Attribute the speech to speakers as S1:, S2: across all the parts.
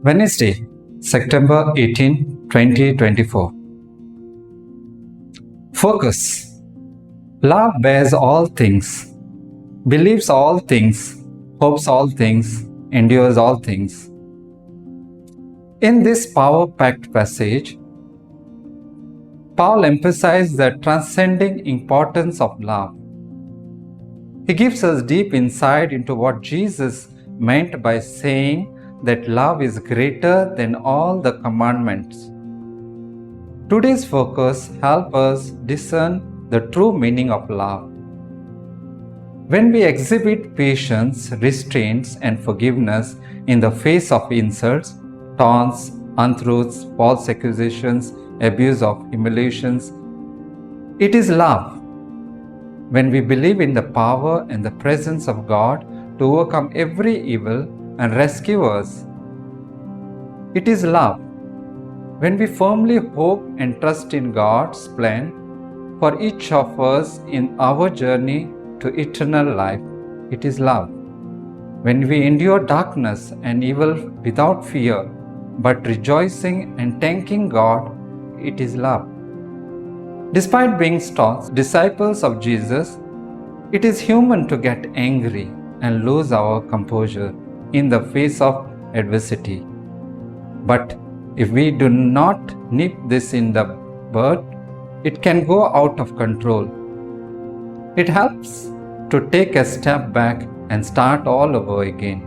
S1: Wednesday, September 18, 2024. Focus. Love bears all things, believes all things, hopes all things, endures all things. In this power packed passage, Paul emphasized the transcending importance of love. He gives us deep insight into what Jesus meant by saying that love is greater than all the commandments. Today's focus helps us discern the true meaning of love. When we exhibit patience, restraints, and forgiveness in the face of insults, taunts, untruths, false accusations, abuse of humiliations, it is love. When we believe in the power and the presence of God to overcome every evil and rescue us, it is love. When we firmly hope and trust in God's plan for each of us in our journey to eternal life, it is love. When we endure darkness and evil without fear, but rejoicing and thanking God, it is love. Despite being staunch disciples of Jesus, it is human to get angry and lose our composure in the face of adversity. But if we do not nip this in the bud, it can go out of control. It helps to take a step back and start all over again.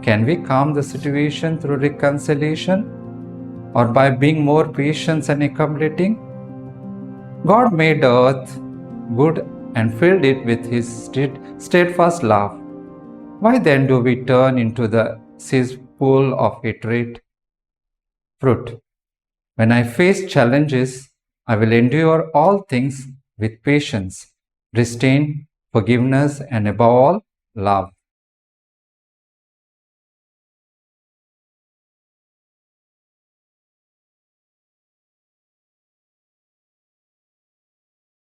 S1: Can we calm the situation through reconciliation or by being more patient and accommodating? God made the earth good and filled it with His steadfast love. Why then do we turn into the cesspool of hatred? Fruit. When I face challenges, I will endure all things with patience, restraint, forgiveness, and above all, love.